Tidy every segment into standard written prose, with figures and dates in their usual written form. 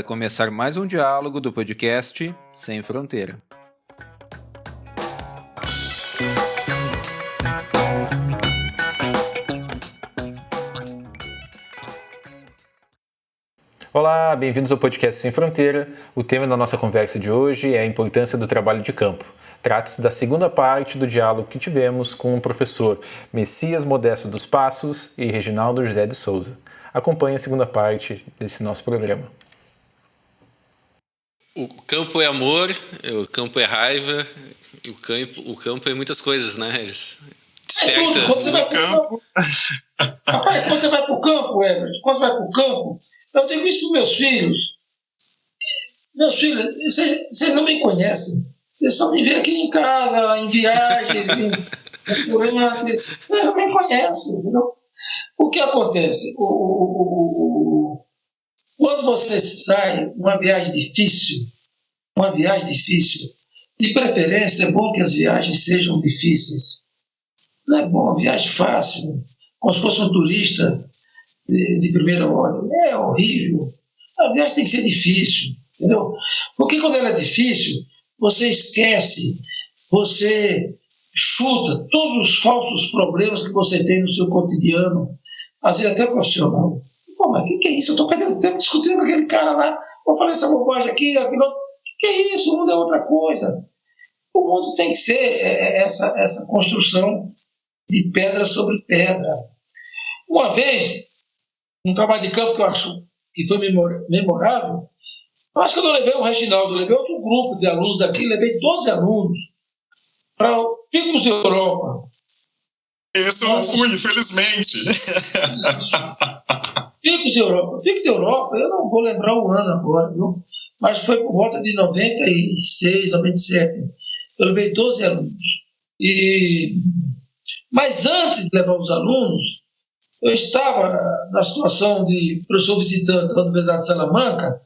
Vai começar mais um diálogo do podcast Sem Fronteira. Olá, bem-vindos ao podcast Sem Fronteira. O tema da nossa conversa de hoje é a importância do trabalho de campo. Trata-se da segunda parte do diálogo que tivemos com o professor Messias Modesto dos Passos e Reginaldo José de Souza. Acompanhe a segunda parte desse nosso programa. O campo é amor, o campo é raiva, o campo é muitas coisas, né, Regis? Desperta. Quando você vai pro campo. Rapaz, quando você vai pro campo, Everett, quando vai pro campo, eu digo isso para meus filhos. Meus filhos, vocês não me conhecem. Vocês só me veem aqui em casa, em viagens, em restaurantes. Vocês não me conhecem, entendeu? O que acontece? Quando você sai uma viagem difícil, de preferência é bom que as viagens sejam difíceis. Não é bom, viagem fácil, como se fosse um turista de primeira ordem. É horrível. A viagem tem que ser difícil, entendeu? Porque quando ela é difícil, você esquece, você chuta todos os falsos problemas que você tem no seu cotidiano, às vezes até profissional. Pô, mas o que é isso? Eu estou perdendo tempo discutindo com aquele cara lá, vou falar essa bobagem aqui, aquilo outro. O que é isso? O mundo é outra coisa. O mundo tem que ser essa construção de pedra sobre pedra. Uma vez, um trabalho de campo que eu acho que foi memorável, eu acho que eu não levei o Reginaldo, eu levei outro grupo de alunos daqui, levei 12 alunos para o Picos Europa. Esse eu não fui, infelizmente. Picos Europa, eu não vou lembrar o ano agora, viu? Mas foi por volta de 96, 97. Eu levei 12 alunos. Mas antes de levar os alunos, eu estava na situação de professor visitante da Universidade de Salamanca,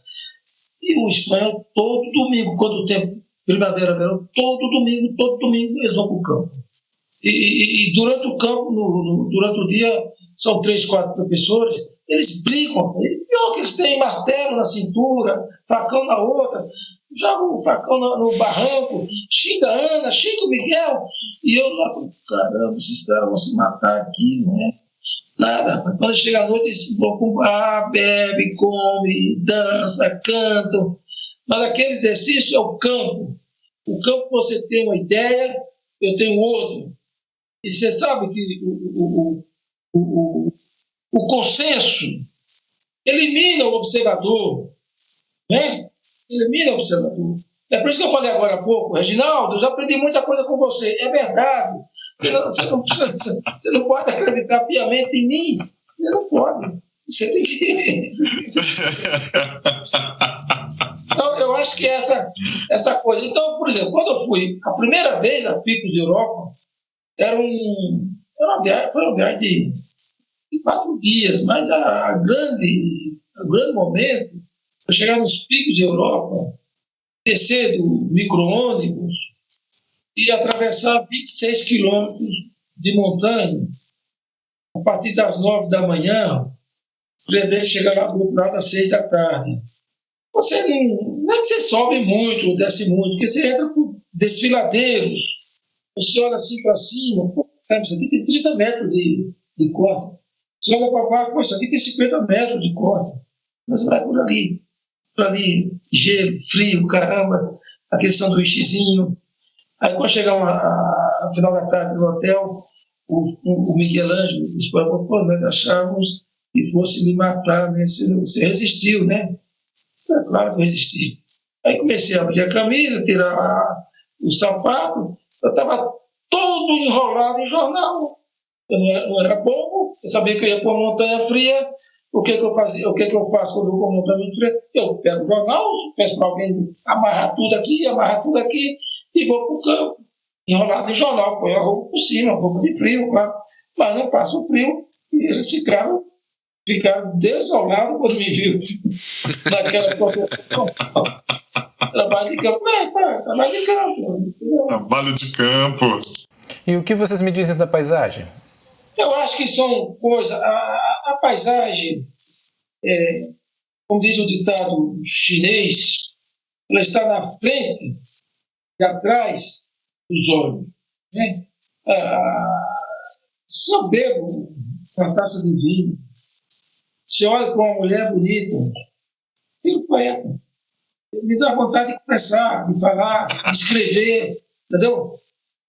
e o espanhol todo domingo, quando o tempo, primavera, verão, todo domingo, eles vão para o campo. E durante o campo, durante o dia, são 3, 4 professores, eles brigam. Pior que eles têm martelo na cintura, facão na outra, jogam o facão no barranco, xinga a Ana, xinga o Miguel, e eu lá, caramba, esses caras vão se matar aqui, não é? Nada. Quando chega a noite, eles vão comprar, bebe, come, dança, cantam. Mas aquele exercício é o campo. O campo você tem uma ideia, eu tenho outro. E você sabe que o consenso elimina o observador, né? Elimina o observador. É por isso que eu falei agora há pouco, Reginaldo, eu já aprendi muita coisa com você. É verdade. Você não pode acreditar piamente em mim. Você não pode. Você tem que... Então, eu acho que essa coisa... Então, por exemplo, quando eu fui a primeira vez a Picos de Europa, foi uma viagem de 4 dias, mas o grande momento foi chegar nos Picos de Europa, descer do micro-ônibus e atravessar 26 quilômetros de montanha a partir das 9 da manhã, para chegar lá do outro lado às 6 da tarde. Você não é que você sobe muito ou desce muito, porque você entra por desfiladeiros, você olha assim para cima, pô, isso aqui tem 30 metros de corda. Você olha para baixo, pô, isso aqui tem 50 metros de corda. Você vai por ali, gelo, frio, caramba, aquele sanduíchezinho. Aí quando chegar no final da tarde no hotel, o Miguel Ângelo falou, pô, nós achávamos que fosse me matar, né? Você resistiu, né? É claro que eu resisti. Aí comecei a abrir a camisa, tirar o sapato, eu estava todo enrolado em jornal. Eu não era bobo, eu sabia que eu ia para uma montanha fria. O que eu fazia? O que eu faço quando eu vou para uma montanha fria? Eu pego o jornal, peço para alguém amarrar tudo aqui e vou para o campo, enrolado em jornal, põe a roupa por cima, roupa de frio, claro. Mas não passa o frio, e eles ficaram desolados quando me viram naquela profissão. Trabalho de campo. Trabalho de campo. Trabalho de campo. E o que vocês me dizem da paisagem? Eu acho que são coisas... A paisagem como diz o ditado chinês, ela está na frente e atrás dos olhos. Né? Se eu bebo uma taça de vinho, se olha para uma mulher bonita, fico poeta. Me dá vontade de conversar, de falar, de escrever, entendeu?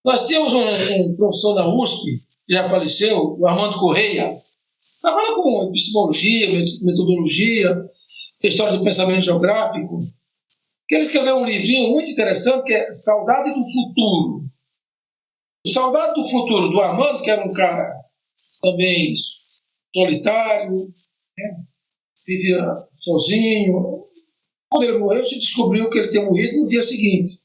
Nós temos um professor da USP, que já faleceu, o Armando Correia, trabalha com epistemologia, metodologia, história do pensamento geográfico, que ele escreveu um livrinho muito interessante que é Saudade do Futuro. O Saudade do Futuro do Armando, que era um cara também solitário, né? Vivia sozinho. Quando ele morreu, se descobriu que ele tinha morrido no dia seguinte.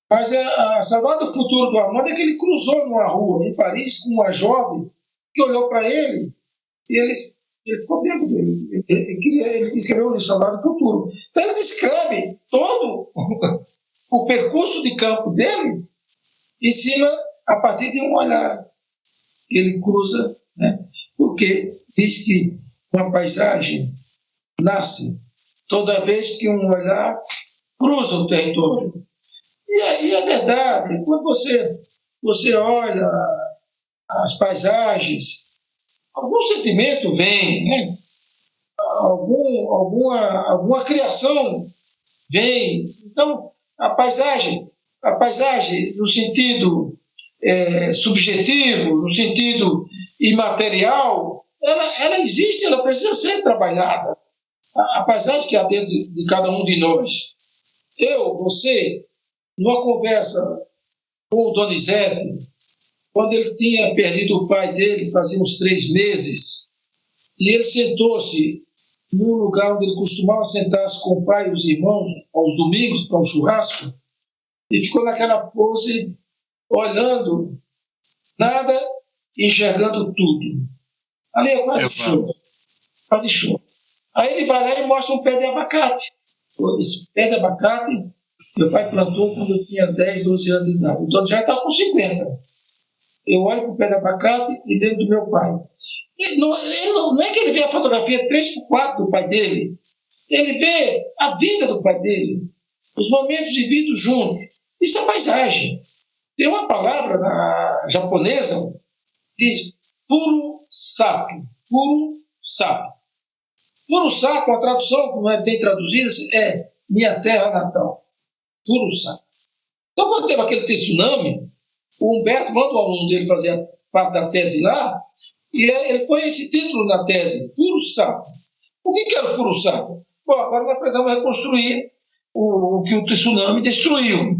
Mas a saudade do futuro do Armando é que ele cruzou numa rua em Paris com uma jovem que olhou para ele e ele ficou bêbado. Ele escreveu o livro Saudade do Futuro. Então ele descreve todo o percurso de campo dele em cima, a partir de um olhar que ele cruza, né? Porque diz que uma paisagem nasce toda vez que um olhar cruza o território. E é verdade, quando você olha as paisagens, algum sentimento vem, né? Alguma criação vem. Então, a paisagem no sentido subjetivo, no sentido imaterial, ela existe, ela precisa ser trabalhada. A paisagem que há dentro de cada um de nós. Eu, você, numa conversa com o Donizete, quando ele tinha perdido o pai dele, fazia uns 3 meses, e ele sentou-se num lugar onde ele costumava sentar-se com o pai e os irmãos aos domingos para um churrasco, e ficou naquela pose, olhando nada, enxergando tudo. Ali é quase choro. Quase choro. Aí ele vai lá e mostra um pé de abacate. Esse pé de abacate, meu pai plantou quando eu tinha 10, 12 anos de idade. O dono já estava com 50. Eu olho para o pé de abacate e lembro do meu pai. Não é que ele vê a fotografia 3x4 do pai dele. Ele vê a vida do pai dele. Os momentos vividos juntos. Isso é paisagem. Tem uma palavra na japonesa que diz puro sapo. Puro sapo. Furuçá, com a tradução, que não é bem traduzida, é minha terra natal. Furuçá. Então, quando teve aquele tsunami, o Humberto manda o aluno dele fazer parte da tese lá, e ele põe esse título na tese, Furuçá. O que era o Furuçá? Bom, agora nós precisamos reconstruir o que o tsunami destruiu.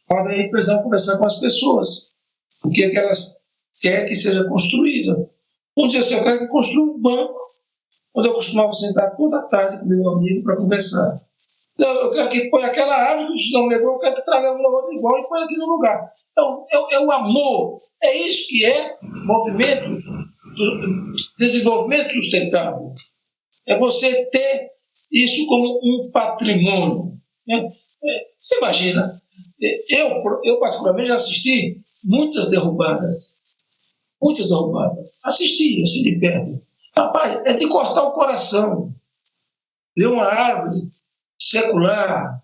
Mas aí precisamos conversar com as pessoas. O que é que elas querem que seja construído. Vamos dizer assim, eu quero que construa um banco onde eu costumava sentar toda a tarde com meu amigo para conversar. Então, eu quero que põe aquela árvore que o tsunami levou, eu quero que traga uma outra igual e põe aqui no lugar. Então, é o amor. É isso que é movimento, desenvolvimento sustentável. É você ter isso como um patrimônio. Né? Você imagina, eu particularmente já assisti muitas derrubadas. Muitas derrubadas. Assisti, assim de perto. Rapaz, é de cortar o coração. Ver uma árvore secular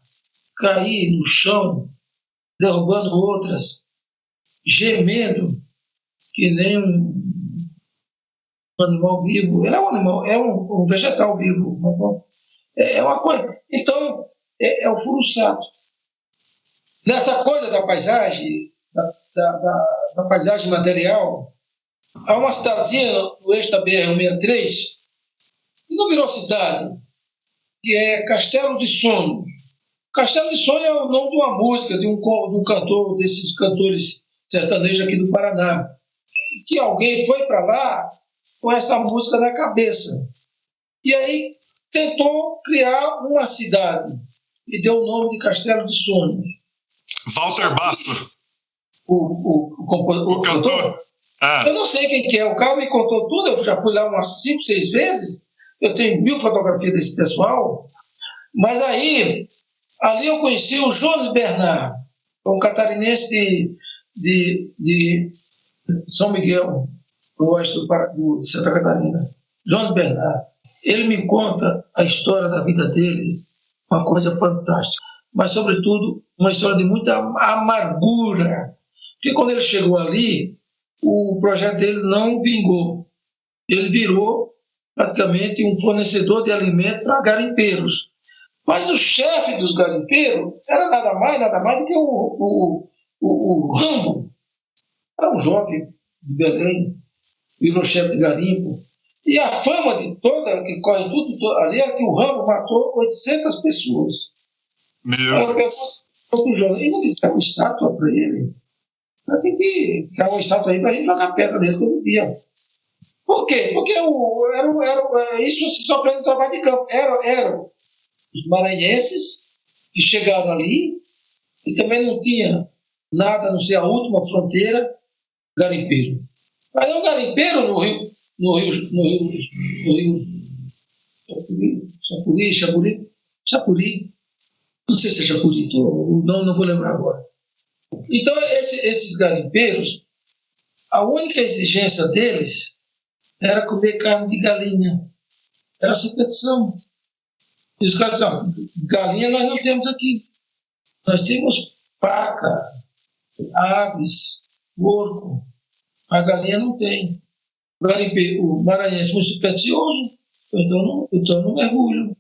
cair no chão, derrubando outras, gemendo que nem um animal vivo. Ele é um animal, é um vegetal vivo. É uma coisa. Então, é o furuçato. Nessa coisa da paisagem, da paisagem material, há uma cidadezinha no eixo da BR-163 que não virou cidade, que é Castelo de Sonhos. Castelo de Sonhos é o nome de uma música de um cantor, desses cantores sertanejos aqui do Paraná, que alguém foi para lá com essa música na cabeça. E aí tentou criar uma cidade e deu o nome de Castelo de Sonhos. Walter Basso. O cantor? Ah. Eu não sei quem que é. O cara me contou tudo. Eu já fui lá umas 5, 6 vezes. Eu tenho 1000 fotografias desse pessoal. Mas ali eu conheci o Jones Bernard, um catarinense de São Miguel, no oeste de Santa Catarina. Jones Bernard. Ele me conta a história da vida dele, uma coisa fantástica, mas, sobretudo, uma história de muita amargura, porque quando ele chegou ali, o projeto dele não vingou. Ele virou praticamente um fornecedor de alimento para garimpeiros. Mas o chefe dos garimpeiros era nada mais do que o Rambo. Era um jovem de Belém, virou chefe de garimpo. E a fama de toda, que corre tudo ali, é que o Rambo matou 800 pessoas. Aí eu penso, e não fizeram uma estátua para ele? Tem que ficar uma estátua aí para a gente jogar pedra nele todo dia. Por quê? Porque isso se só aprende no trabalho de campo. Eram os maranhenses que chegaram ali e também não tinha nada a não ser a última fronteira garimpeiro. Mas é um garimpeiro no Rio Chapuri, não sei se é Chapuri, não vou lembrar agora. Então, esses garimpeiros, a única exigência deles era comer carne de galinha. Era essa petição. E os caras diziam, galinha nós não temos aqui. Nós temos paca, aves, porco. A galinha não tem. O maranhense muito supersticioso, então não mergulho.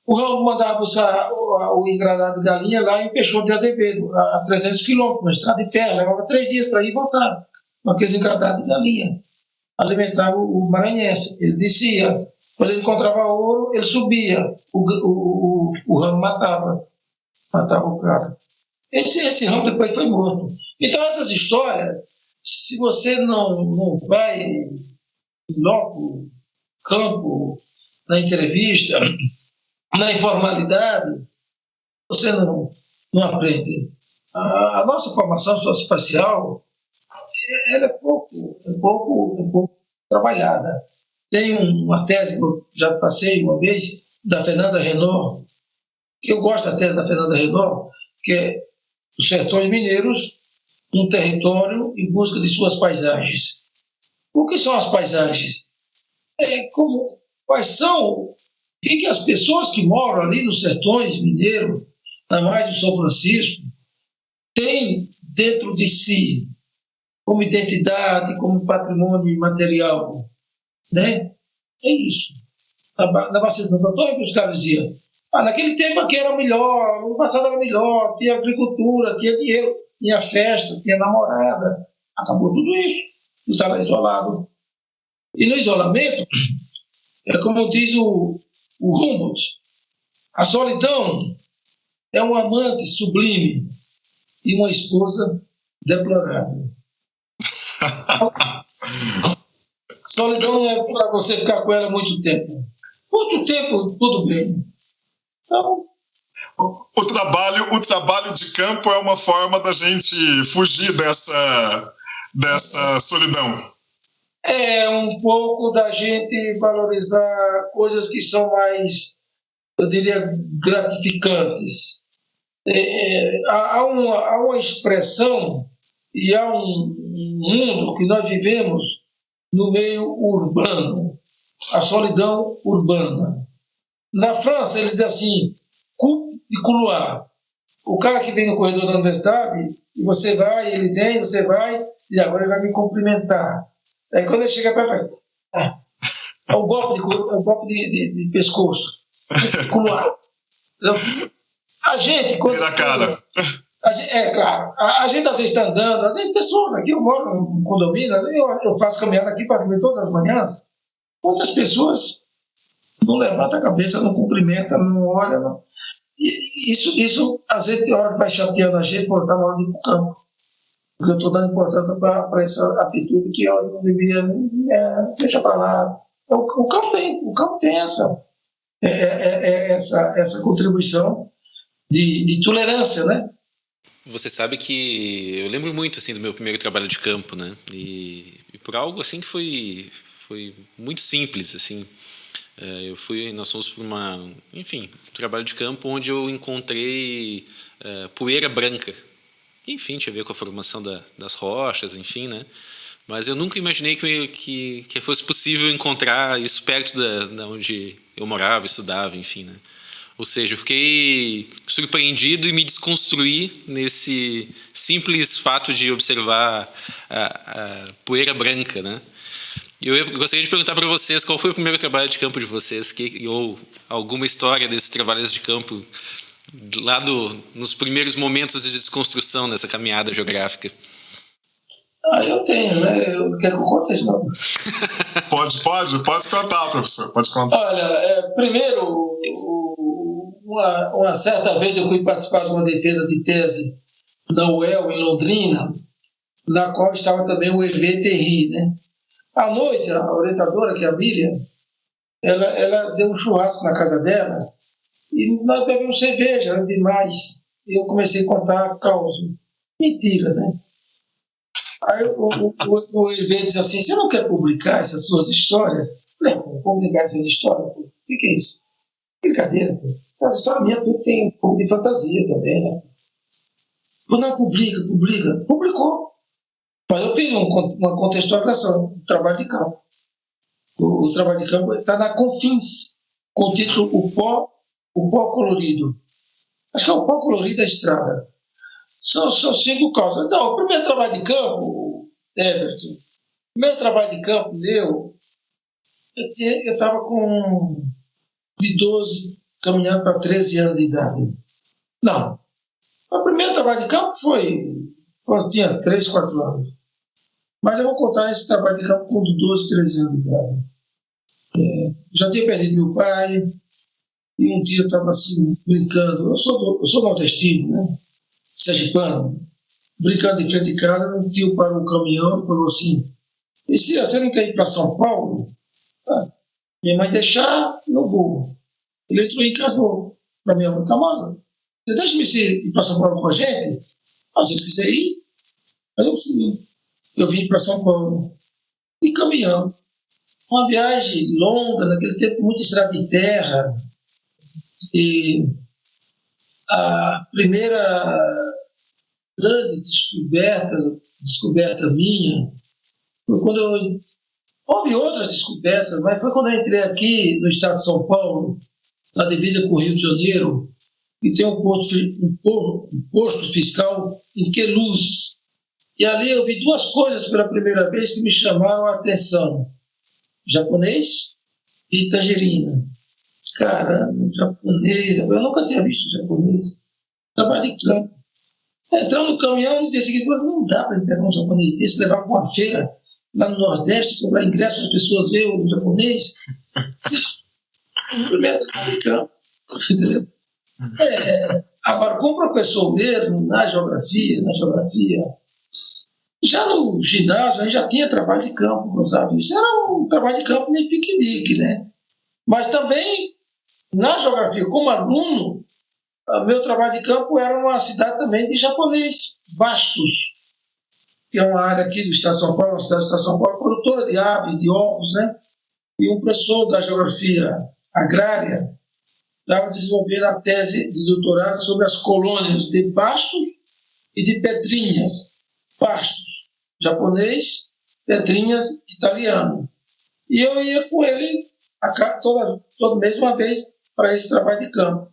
O Rambo mandava buscar o engradado de galinha lá em Peixoto de Azevedo, a 300 quilômetros, na estrada de terra, levava 3 dias para ir e voltar, com aqueles engradados de galinha. Alimentava o maranhense. Ele descia, quando ele encontrava ouro, ele subia, o Rambo matava o cara. Esse Rambo depois foi morto. Então essas histórias, se você não vai em loco, campo, na entrevista, na informalidade, você não aprende. A nossa formação socioespacial ela é pouco trabalhada. Tem uma tese que eu já passei uma vez, da Fernanda Renaud, que eu gosto da tese da Fernanda Renaud, que é os sertões mineiros, um território em busca de suas paisagens. O que são as paisagens? Quais são, o que as pessoas que moram ali nos sertões mineiros, na margem do São Francisco, têm dentro de si, como identidade, como patrimônio material, né? É isso. Na Bacia de Santo Antônio, os caras diziam, naquele tempo aqui era melhor, no passado era melhor, tinha agricultura, tinha dinheiro, tinha festa, tinha namorada, acabou tudo isso, estava isolado. E no isolamento, é como diz o Humboldt, a solidão é um amante sublime e uma esposa deplorável. Solidão não é para você ficar com ela muito tempo. Muito tempo, tudo bem. Então, o trabalho de campo é uma forma da gente fugir dessa solidão. É um pouco da gente valorizar coisas que são mais, eu diria, gratificantes. Há uma expressão e há um mundo que nós vivemos no meio urbano, a solidão urbana. Na França, eles dizem assim, coupe de couloir. O cara que vem no corredor da universidade, e você vai, ele vem, você vai, e agora ele vai me cumprimentar. Aí quando ele chega perto, é um golpe de pescoço. Couloir. A gente, quando... na cara. Claro, a gente às vezes está andando, às vezes pessoas aqui, eu moro num condomínio, eu faço caminhada aqui para comer todas as manhãs, muitas pessoas não levantam a cabeça, não cumprimentam, não olham. Não. E isso às vezes tem hora que vai chateando a gente por estar na hora de ir para o campo. Porque eu estou dando importância para essa atitude que eu não deveria deixar para lá. O campo tem essa contribuição de tolerância, né? Você sabe que eu lembro muito assim do meu primeiro trabalho de campo, né? E por algo assim que foi muito simples, assim. Nós fomos para um trabalho de campo onde eu encontrei poeira branca. Enfim, tinha a ver com a formação das rochas, enfim, né? Mas eu nunca imaginei que fosse possível encontrar isso perto da onde eu morava, estudava, enfim, né? Ou seja, eu fiquei surpreendido e me desconstruí nesse simples fato de observar a poeira branca, né? E eu gostaria de perguntar para vocês qual foi o primeiro trabalho de campo de vocês, ou alguma história desses trabalhos de campo lá nos primeiros momentos de desconstrução nessa caminhada geográfica. Eu tenho, né? Quer que eu conte, não? Pode contar, professor, pode contar. Olha, primeiro, uma certa vez eu fui participar de uma defesa de tese na UEL, em Londrina, na qual estava também o Hervé Terry, né? À noite, a orientadora, que é a Miriam, ela deu um churrasco na casa dela e nós bebemos cerveja, era demais. E eu comecei a contar a causa. Mentira, né? Aí o Hervé disse assim: você não quer publicar essas suas histórias? Eu falei: vou publicar essas histórias? O que é isso? Brincadeira, pô. Essa história minha tudo tem um pouco de fantasia também, né? Não, publica. Publicou. Mas eu fiz uma contextualização do trabalho de campo. O trabalho de campo está na Confins, com o título O Pó Colorido. Acho que é o pó colorido da estrada. São 5 causas. Então, o primeiro trabalho de campo, Everton, o primeiro trabalho de campo meu, eu estava de 12, caminhando para 13 anos de idade. Não. O primeiro trabalho de campo foi quando eu tinha 3, 4 anos. Mas eu vou contar esse trabalho de campo com 12, 13 anos de idade. Já tinha perdido meu pai, e um dia eu estava assim, brincando. Eu sou nordestino, né? Sergipano. Brincando em frente de casa, um tio parou um caminhão e falou assim: e se você não quer ir para São Paulo? Minha mãe deixar, eu vou. Ele entrou em casa para minha mãe: Camada, você deixa-me ir para São Paulo com a gente? Se ele quiser ir, mas eu fui. Eu vim para São Paulo e caminhando. Uma viagem longa, naquele tempo, muita estrada de terra. E a primeira grande descoberta minha foi quando houve outras descobertas, mas foi quando eu entrei aqui no estado de São Paulo, na divisa com o Rio de Janeiro, e tem um posto fiscal em Queluz. E ali eu vi 2 coisas pela primeira vez que me chamaram a atenção: japonês e tangerina. Caramba, japonês, eu nunca tinha visto japonês. Trabalho de campo. Entrando no caminhão, no dia seguinte, não dá para pegar um japonês desse, levar para uma feira lá no Nordeste, comprar ingresso para as pessoas verem o japonês. Primeiro trabalho de campo. Entendeu? Agora, como professor mesmo, na geografia, já no ginásio, a gente já tinha trabalho de campo, sabe? Isso era um trabalho de campo meio piquenique, né? Mas também, na geografia, como aluno, meu trabalho de campo era uma cidade também de japonês, Bastos, que é uma área aqui do estado de São Paulo, uma cidade do estado de São Paulo, produtora de aves, de ovos, né? E um professor da geografia agrária estava desenvolvendo a tese de doutorado sobre as colônias de Bastos e de Pedrinhas. Bastos, japonês, Pedrinhas, italiano. E eu ia com ele todo mês, uma vez, para esse trabalho de campo.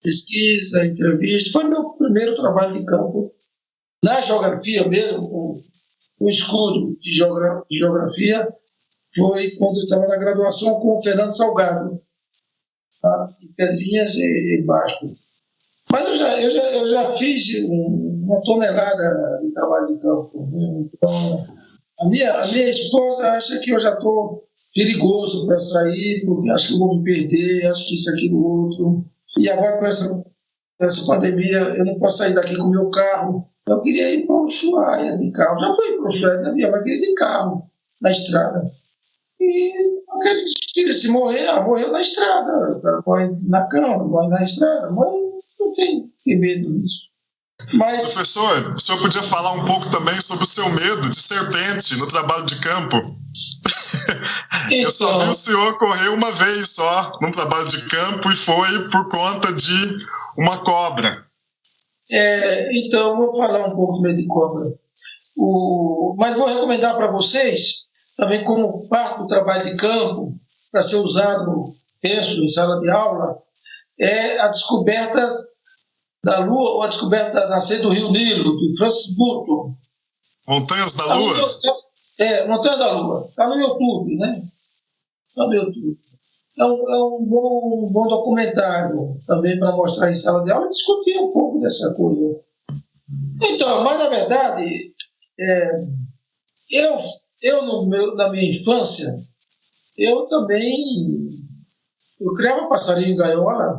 Pesquisa, entrevista. Foi meu primeiro trabalho de campo. Na geografia mesmo, o escudo de geografia, foi quando eu estava na graduação com o Fernando Salgado, tá? Em Pedrinhas e Bastos. Mas eu já fiz uma tonelada de trabalho de campo. Né? Então, a minha esposa acha que eu já estou perigoso para sair, porque acho que eu vou me perder, acho que isso, aquilo, outro. E agora, com essa pandemia, eu não posso sair daqui com o meu carro. Eu queria ir para o Ushuaia de carro. Já fui para o Ushuaia de avião, mas queria ir de carro, na estrada. E aquele espírito, se morrer, morreu na estrada. Morre na cama, morre na estrada. Mas não tem medo disso. Mas... Professor, o senhor podia falar um pouco também sobre o seu medo de serpente no trabalho de campo? Então, eu só vi o senhor correr uma vez só num trabalho de campo e foi por conta de uma cobra. Então, eu vou falar um pouco do medo de cobra. Mas vou recomendar para vocês, também como parte do trabalho de campo, para ser usado, penso, em sala de aula, é a descoberta da Lua, ou a descoberta da nascente do Rio Nilo, de Francis Burton. Montanhas da Lua? Montanhas da Lua. Está no YouTube, né? Está no YouTube. É um bom documentário também para mostrar em sala de aula e discutir um pouco dessa coisa. Então, mas na verdade, na minha infância, eu criava passarinho em gaiola,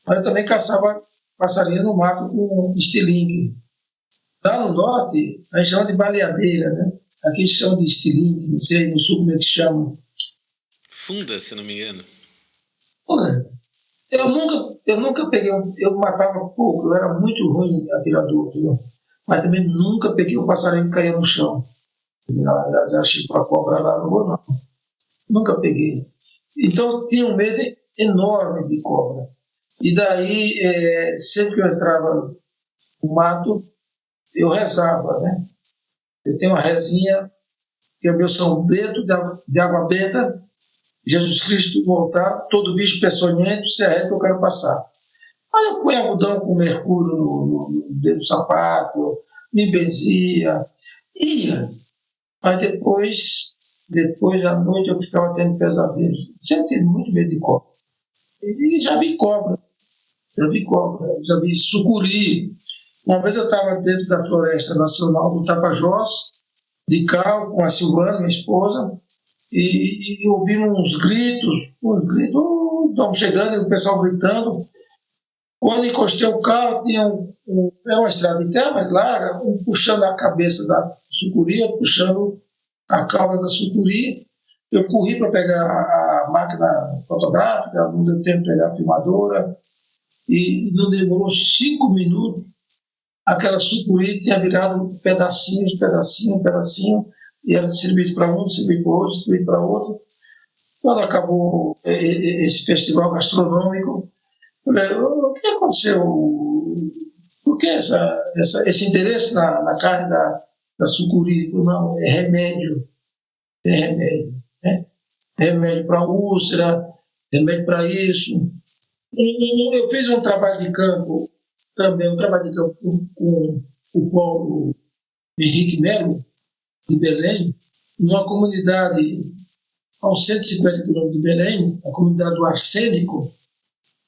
mas eu também caçava passarinho no mato com estilingue. Lá no norte, a gente chama de baleadeira, né? Aqui se chama de estilingue, não sei no sul como é que chama. Funda, se não me engano. Eu nunca peguei, eu matava pouco, eu era muito ruim atirador, entendeu? Mas também nunca peguei um passarinho que caía no chão. Já chifra a cobra lá no rua, não. Nunca peguei. Então tinha um medo enorme de cobra. E daí, sempre que eu entrava no mato, eu rezava, né? Eu tenho uma rezinha, que é o meu São Bento de água benta, Jesus Cristo voltar, todo bicho peçonhento, se é reto que eu quero passar. Aí eu punha algodão com mercúrio no dedo do sapato, me benzia, ia. Mas depois à noite eu ficava tendo pesadelos. Sempre tive muito medo de cobra. E já vi cobra, já vi sucuri. Uma vez eu estava dentro da Floresta Nacional do Tapajós, de carro, com a Silvana, minha esposa, e ouvi uns gritos, estamos chegando e o pessoal gritando. Quando encostei o carro, tinha uma estrada de terra mais larga, puxando a cabeça da sucuri, puxando a cauda da sucuri. Eu corri para pegar a máquina fotográfica, não deu tempo de pegar a filmadora, e não demorou 5 minutos, aquela sucuri tinha virado pedacinho, e era distribuído para um, distribuído para outro, distribuído para outro. Quando acabou esse festival gastronômico, eu falei, o que aconteceu? Por que esse interesse na carne da sucuri? Não, é remédio. Né? Remédio para úlcera, remédio para isso. Eu fiz um trabalho de campo também, com o Paulo Henrique Melo, de Belém, numa comunidade a uns 150 quilômetros de Belém, a comunidade do Arsênico.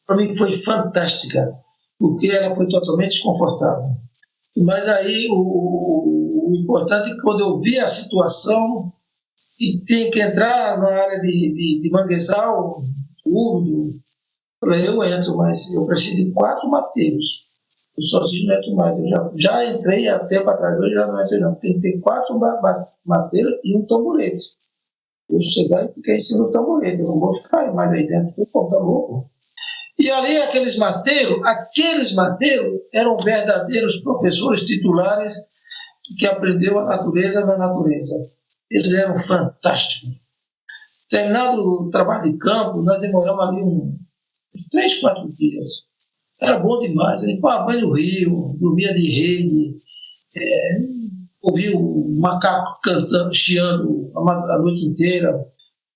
Para mim foi fantástica, porque ela foi totalmente desconfortável. Mas aí o importante é que quando eu vi a situação e tem que entrar na área de manguezal, úmido, eu entro, mas eu preciso de 4 mateiros. Eu sozinho não entro mais. Eu já entrei há tempo atrás, hoje já não entro não. Tem que ter 4 mateiros e um tamborete. Eu chegar e ficar em cima do tamborete, eu não vou ficar mais aí dentro, porque o tá louco. E ali aqueles mateiros eram verdadeiros professores titulares que aprenderam a natureza da natureza. Eles eram fantásticos. Terminado o trabalho de campo, nós demoramos ali uns 3, 4 dias. Era bom demais. A gente tomava banho no rio, dormia de rede, ouvia o macaco cantando, chiando a noite inteira.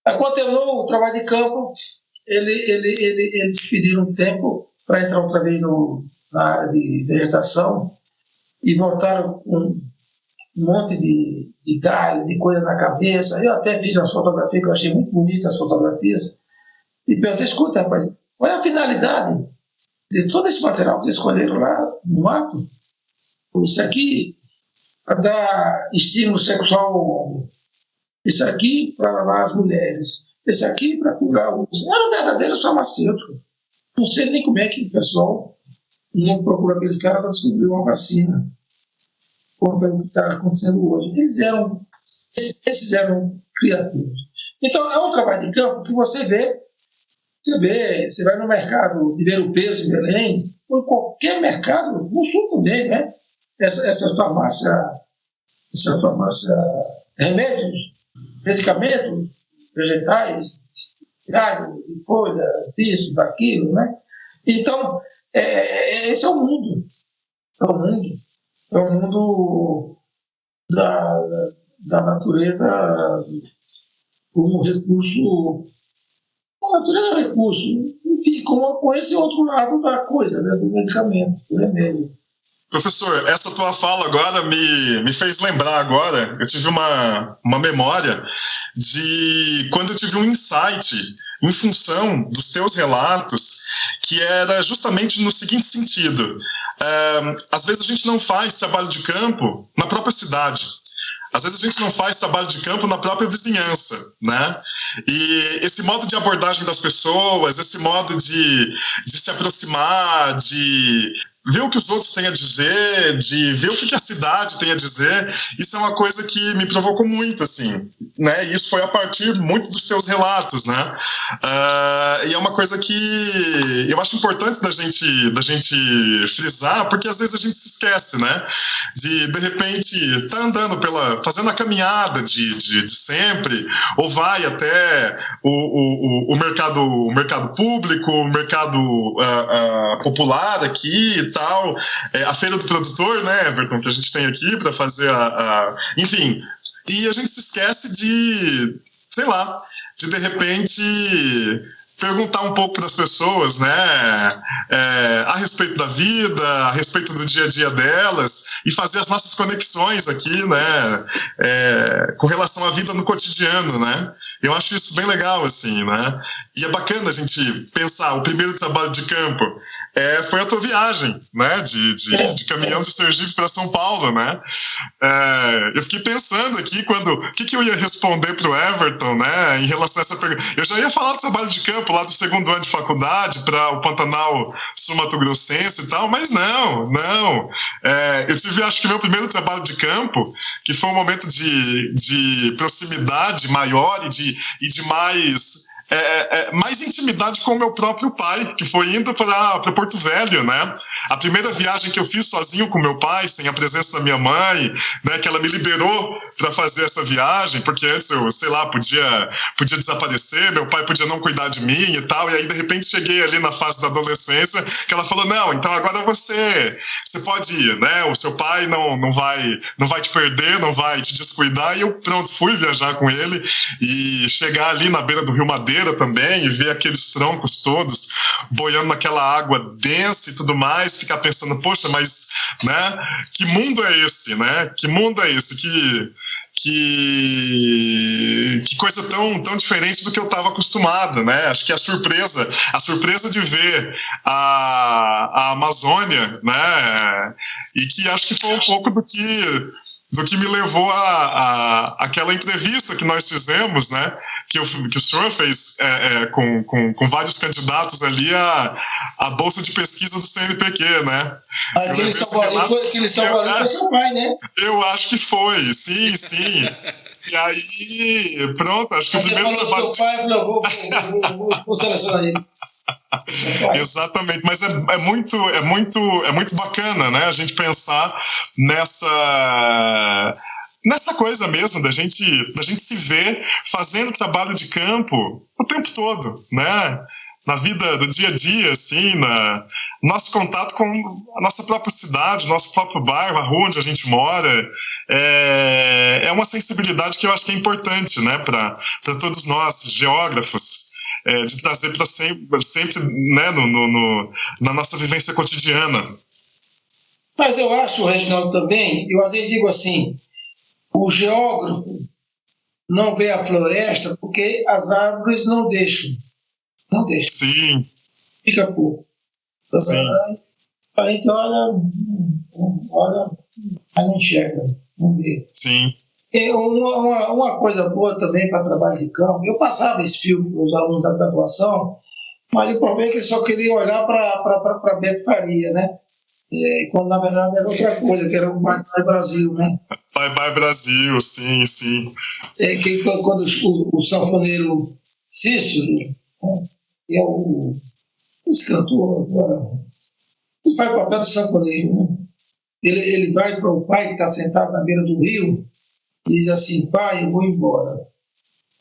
Aí, quando terminou o trabalho de campo, eles pediram tempo para entrar outra vez na área de vegetação e voltaram com um monte de galho, de coisa na cabeça. Eu até fiz uma fotografia que eu achei muito bonita, as fotografias, e perguntei, escuta, rapaz, qual é a finalidade de todo esse material que eles escolheram lá no mato? Isso aqui para dar estímulo sexual ao homem, isso aqui para lavar as mulheres, esse aqui para curar os... Era um verdadeiro farmacêutico. Não sei nem como é que o pessoal não procura aqueles caras para descobrir uma vacina contra o que está acontecendo hoje. Esses eram criativos. Então, é um trabalho de campo que você vai no mercado de Ver-o-Peso em Belém, ou em qualquer mercado, no sul também, né? Essa farmácia, remédios, medicamentos, vegetais, galho, folha, disso, daquilo, né? Então, esse é o mundo. É o mundo da natureza como recurso. A natureza é recurso. Enfim, com esse outro lado da coisa, né, do medicamento, do remédio. Professor, essa tua fala agora me fez lembrar agora, eu tive uma memória de quando eu tive um insight em função dos teus relatos, que era justamente no seguinte sentido. Às vezes a gente não faz trabalho de campo na própria cidade. Às vezes a gente não faz trabalho de campo na própria vizinhança, né? E esse modo de abordagem das pessoas, esse modo de se aproximar, de ver o que os outros têm a dizer, de ver o que a cidade tem a dizer, isso é uma coisa que me provocou muito, assim, né? E isso foi a partir muito dos seus relatos, né? E é uma coisa que eu acho importante da gente frisar, porque às vezes a gente se esquece, né? De repente, tá andando fazendo a caminhada de sempre, ou vai até o mercado público, o mercado popular aqui e tal, a feira do produtor, né, Everton, que a gente tem aqui para fazer enfim, e a gente se esquece de, sei lá, de repente perguntar um pouco para as pessoas, né, a respeito da vida, a respeito do dia a dia delas, e fazer as nossas conexões aqui, né, com relação à vida no cotidiano, né. Eu acho isso bem legal, assim, né, e é bacana a gente pensar, o primeiro trabalho de campo foi a tua viagem, né, de caminhão de Sergipe para São Paulo, né. Eu fiquei pensando aqui o que eu ia responder para o Everton, né, em relação a essa pergunta. Eu já ia falar do trabalho de campo lá do segundo ano de faculdade para o Pantanal Sul-Mato-Grossense e tal, mas não. Eu tive, acho que, meu primeiro trabalho de campo, que foi um momento de proximidade maior e de mais intimidade com o meu próprio pai, que foi indo para Porto Velho, né? A primeira viagem que eu fiz sozinho com meu pai, sem a presença da minha mãe, né? Que ela me liberou para fazer essa viagem, porque antes eu, sei lá, podia desaparecer, meu pai podia não cuidar de mim e tal, e aí de repente cheguei ali na fase da adolescência, que ela falou, não, então agora você pode ir, né? O seu pai não vai te perder, não vai te descuidar, e eu, pronto, fui viajar com ele e chegar ali na beira do Rio Madeira também e ver aqueles troncos todos boiando naquela água densa e tudo mais, ficar pensando, poxa, mas, né, que mundo é esse, né? Que mundo é esse? Que coisa tão diferente do que eu estava acostumado, né? Acho que a surpresa de ver a Amazônia, né? E que acho que foi um pouco do que me levou àquela entrevista que nós fizemos, né? Que o senhor fez com vários candidatos ali a bolsa de pesquisa do CNPq, né? Aquele São foi seu pai, né? Eu acho que foi, sim. E aí, pronto, acho que o primeiro trabalho... Seu pai, vou selecionar ele. Exatamente, mas é muito bacana, né? A gente pensar nessa coisa mesmo da gente se ver fazendo trabalho de campo o tempo todo, né? Na vida do dia a dia, assim, nosso contato com a nossa própria cidade, nosso próprio bairro, a rua onde a gente mora, é uma sensibilidade que eu acho que é importante, né? Para todos nós, geógrafos, de trazer para sempre, né? Na nossa vivência cotidiana. Mas eu acho, Reginaldo, também, eu às vezes digo assim, o geógrafo não vê a floresta porque as árvores não deixam. Não deixam. Sim. Fica pouco. Sim. A gente olha, mas não enxerga, não vê. Sim. Uma coisa boa também para trabalho de campo, eu passava esse filme para os alunos da graduação, mas o problema é que eles só queriam olhar para Beto Faria, né? Quando na verdade era outra coisa, que era o Bye Bye Brasil, né? Bye Bye Brasil, sim. Que quando o sanfoneiro Cícero, né, que é esse cantor agora, ele faz o papel do sanfoneiro, né? Ele vai para o pai que está sentado na beira do rio e diz assim, pai, eu vou embora.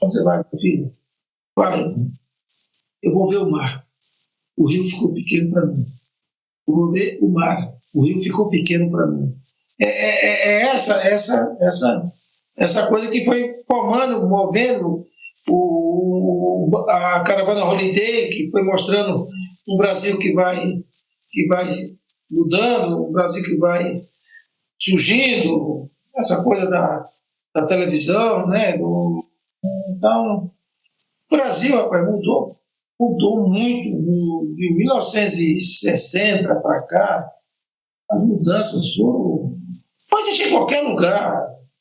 Onde você vai, meu filho? Pai, eu vou ver o mar. O rio ficou pequeno para mim. Eu vou ver o mar. O rio ficou pequeno para mim. essa coisa que foi formando, movendo a Caravana Holiday, que foi mostrando um Brasil que vai mudando, um Brasil que vai surgindo, essa coisa da televisão, né? Então, o Brasil, rapaz, mudou muito. De 1960 para cá, as mudanças foram. Pode existir em qualquer lugar,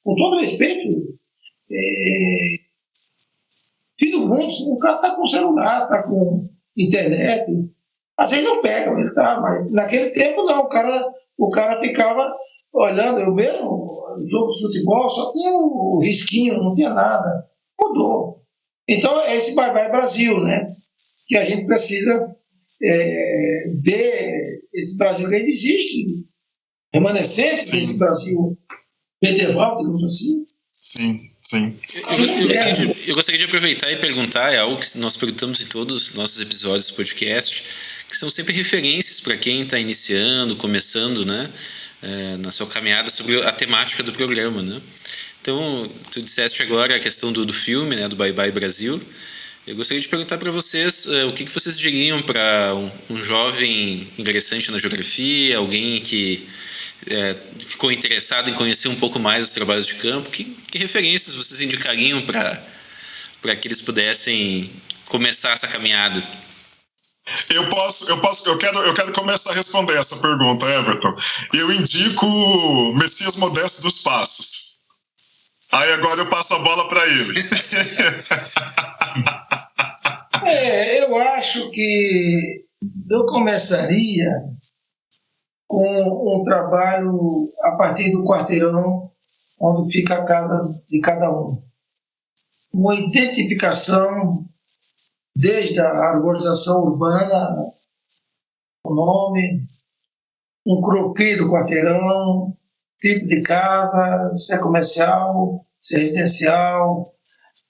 com todo respeito. Fim do mundo, o cara está com celular, está com internet. Às vezes não pega, mas naquele tempo não, o cara ficava olhando, eu mesmo, jogo de futebol, só tinha o risquinho, não tinha nada. Mudou. Então, é esse bye-bye Brasil, né? Que a gente precisa ver esse Brasil que ainda existe, remanescentes desse Brasil medieval, digamos assim. Sim. Eu gostaria de aproveitar e perguntar, é algo que nós perguntamos em todos os nossos episódios do podcast, que são sempre referências para quem está iniciando, começando, né, na sua caminhada sobre a temática do programa, né? Então, tu disseste agora a questão do filme, né, do Bye Bye Brasil. Eu gostaria de perguntar para vocês o que vocês diriam para um jovem ingressante na geografia, alguém que ficou interessado em conhecer um pouco mais os trabalhos de campo. Que referências vocês indicariam para que eles pudessem começar essa caminhada? Eu quero começar a responder essa pergunta, Everton. Eu indico Messias Modesto dos Passos. Aí agora eu passo a bola para ele. Eu acho que eu começaria com um trabalho a partir do quarteirão onde fica a casa de cada um. Uma identificação desde a arborização urbana, o nome, um croquis do quarteirão, tipo de casa, se é comercial, se é residencial,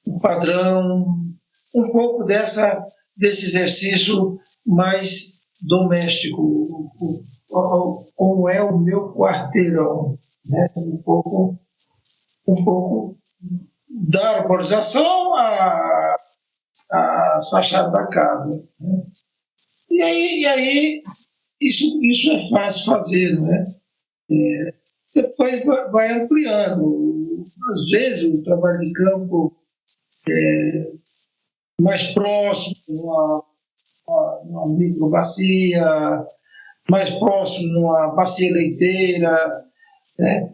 um padrão, um pouco desse exercício mais doméstico, como é o meu quarteirão, né? Um pouco da arborização às fachadas da casa, né? E aí isso é fácil fazer, né? Depois vai ampliando. Às vezes o trabalho de campo mais próximo, numa microbacia, mais próximo numa bacia leiteira, né?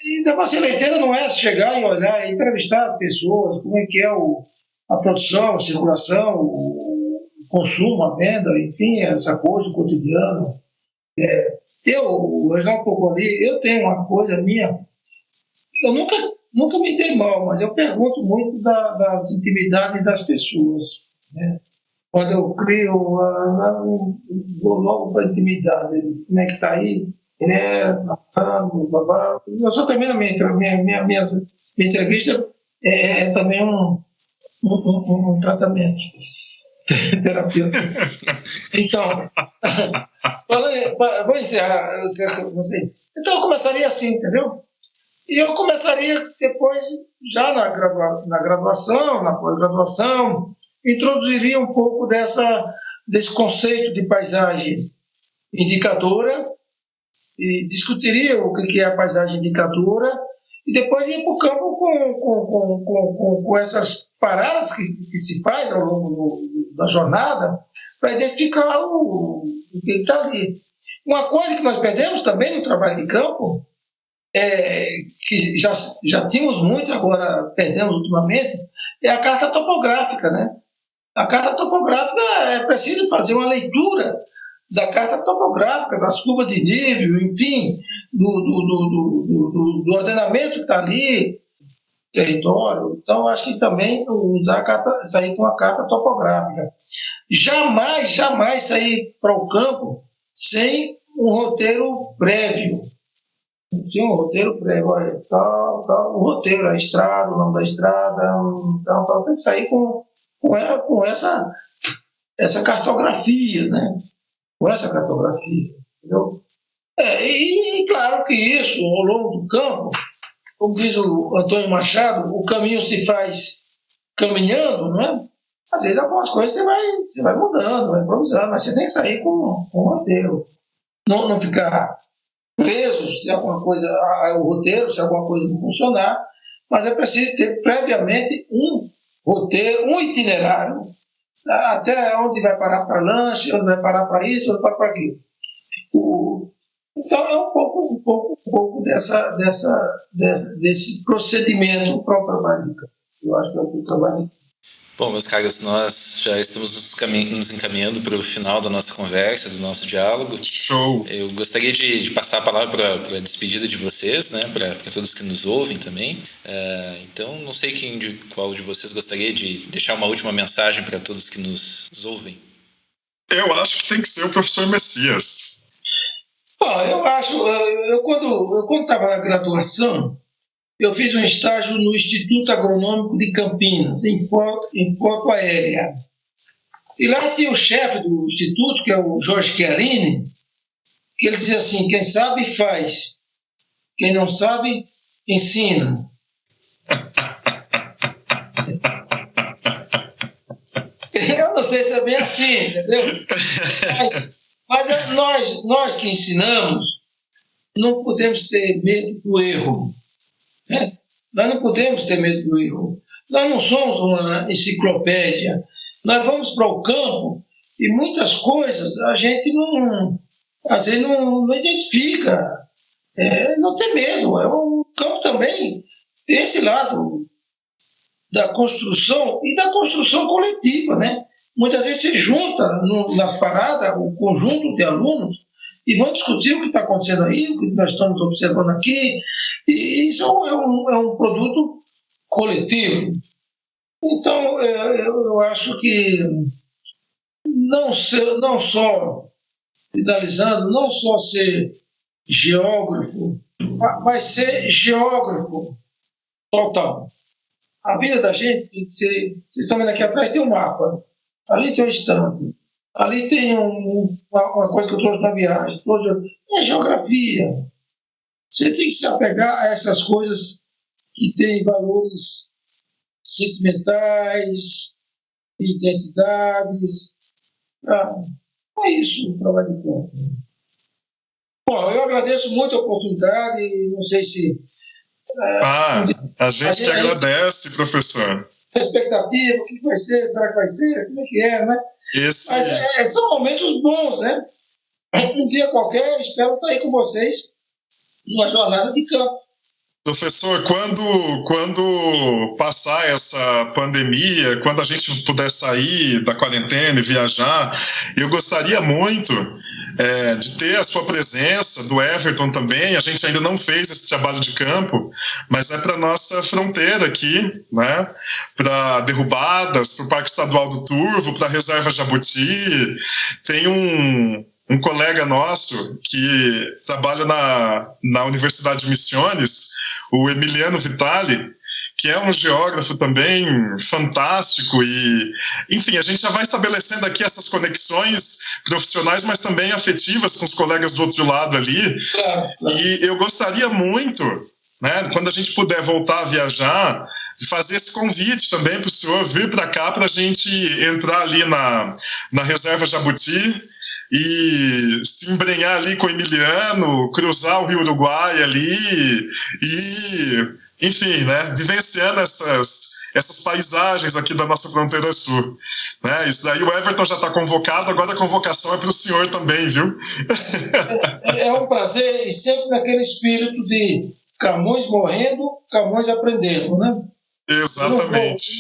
E da bacia leiteira não é chegar e olhar e entrevistar as pessoas, como é que é a produção, a circulação, o consumo, a venda, enfim, essa coisa, o cotidiano. O Reginaldo tocou ali, eu tenho uma coisa minha, eu nunca me dei mal, mas eu pergunto muito das intimidades das pessoas, né? Quando eu crio, vou logo para a intimidade, como é que está aí? Eu só termino minha entrevista, é também um tratamento terapêutico. Então, vou encerrar. Então, eu começaria assim, entendeu? E eu começaria depois, já na graduação, na pós-graduação, introduziria um pouco desse conceito de paisagem indicadora e discutiria o que é a paisagem indicadora e depois ia para o campo com essas paradas que se faz ao longo da jornada para identificar o que está ali. Uma coisa que nós perdemos também no trabalho de campo, que já tínhamos muito, agora perdemos ultimamente, é a carta topográfica, né? A carta topográfica é preciso fazer uma leitura da carta topográfica, das curvas de nível, enfim, do ordenamento que está ali, território. Então, acho que também sair com a carta topográfica. Jamais sair para o campo sem um roteiro prévio. Tinha um roteiro prévio, olha, o roteiro, a estrada, o nome da estrada, tal, tem que sair com essa cartografia, né? Com essa cartografia, entendeu? E claro que isso, ao longo do campo, como diz o Antônio Machado, o caminho se faz caminhando, não é? Às vezes algumas coisas você vai mudando, vai improvisando, mas você tem que sair com um roteiro. Não ficar preso se alguma coisa, o roteiro, se alguma coisa não funcionar, mas é preciso ter previamente um roteiro, um itinerário, até onde vai parar para lanche, onde vai parar para isso, onde vai parar para aquilo. Então é um pouco desse procedimento para o trabalho de campo. Eu acho que é o trabalho de campo. Bom, meus caros, nós já estamos nos encaminhando para o final da nossa conversa, do nosso diálogo. Show! Eu gostaria de passar a palavra para a despedida de vocês, né, para todos que nos ouvem também. Então, não sei qual de vocês gostaria de deixar uma última mensagem para todos que nos ouvem. Eu acho que tem que ser o professor Messias. Eu acho, quando estava na graduação, eu fiz um estágio no Instituto Agronômico de Campinas, em foto aérea. E lá tinha o chefe do instituto, que é o Jorge Chiarini, que ele dizia assim: quem sabe faz, quem não sabe ensina. Eu não sei se é bem assim, entendeu? Mas nós que ensinamos não podemos ter medo do erro. Né? Nós não podemos ter medo do erro. Nós não somos uma enciclopédia. Nós vamos para o campo e muitas coisas a gente às vezes não identifica. Não tem medo. O campo também tem esse lado da construção e da construção coletiva, né? Muitas vezes se junta nas paradas o conjunto de alunos e vão discutir o que está acontecendo aí, o que nós estamos observando aqui. E isso é um produto coletivo. Então, eu acho que não só, finalizando, não só ser geógrafo, mas ser geógrafo total. A vida da gente tem que ser... Vocês estão vendo aqui atrás, tem um mapa. Ali tem um estante. Ali tem uma coisa que eu trouxe na viagem. É geografia. Você tem que se apegar a essas coisas que têm valores sentimentais, identidades. É isso o trabalho de campo. Bom, eu agradeço muito a oportunidade. Não sei se... a gente que agradece, professor. A expectativa, o que vai ser? Será que vai ser? Como é que é, né? Mas são momentos bons, né? Um dia qualquer, espero estar aí com vocês numa jornada de campo. Professor, quando passar essa pandemia, quando a gente puder sair da quarentena e viajar, eu gostaria muito de ter a sua presença, do Everton também. A gente ainda não fez esse trabalho de campo, mas é para a nossa fronteira aqui, né? Para Derrubadas, para o Parque Estadual do Turvo, para a Reserva Jabuti. Tem um colega nosso que trabalha na Universidade de Missiones, o Emiliano Vitali, que é um geógrafo também fantástico e, enfim, a gente já vai estabelecendo aqui essas conexões profissionais, mas também afetivas com os colegas do outro lado ali. Claro. E eu gostaria muito, né, quando a gente puder voltar a viajar, de fazer esse convite também para o senhor vir para cá para a gente entrar ali na Reserva Jabuti e se embrenhar ali com o Emiliano, cruzar o Rio Uruguai ali e, enfim, né, vivenciando essas paisagens aqui da nossa fronteira sul. Né? Isso daí o Everton já está convocado, agora a convocação é para o senhor também, viu? É um prazer, e sempre naquele espírito de Camões morrendo, Camões aprendendo, né? Exatamente.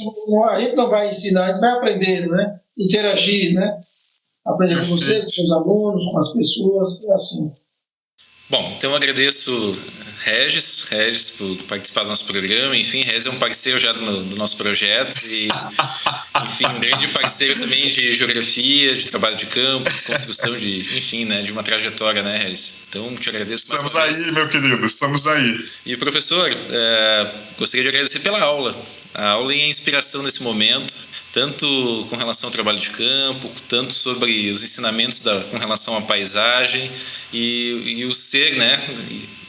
A gente não vai ensinar, a gente vai aprender, né? Interagir, né? Aprender com você, com seus alunos, com as pessoas, é assim. Bom, então eu agradeço Regis por participar do nosso programa. Enfim, Regis é um parceiro já do nosso projeto e, enfim, um grande parceiro também de geografia, de trabalho de campo, de construção de uma trajetória, né, Regis? Então, te agradeço mais uma vez. Estamos aí, meu querido, estamos aí. E, professor, gostaria de agradecer pela aula. A aula é inspiração nesse momento. tanto com relação ao trabalho de campo, tanto sobre os ensinamentos com relação à paisagem e o ser, né,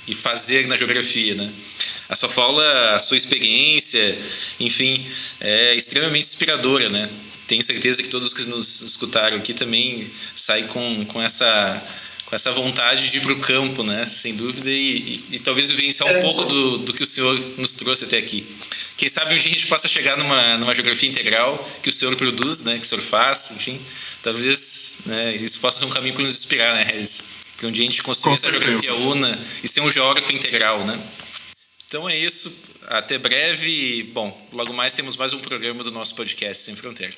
e fazer na geografia, né. A sua fala, a sua experiência, enfim, é extremamente inspiradora, né. Tenho certeza que todos que nos escutaram aqui também saem com essa vontade de ir para o campo, né, sem dúvida, e talvez vivenciar um pouco do que o senhor nos trouxe até aqui. Quem sabe um dia a gente possa chegar numa geografia integral que o senhor produz, né, que o senhor faz, enfim, talvez, né, isso possa ser um caminho para nos inspirar, né, Regis? Para um dia a gente construir essa geografia una e ser um geógrafo integral, né? Então é isso, até breve e, bom, logo mais temos mais um programa do nosso podcast Sem Fronteira.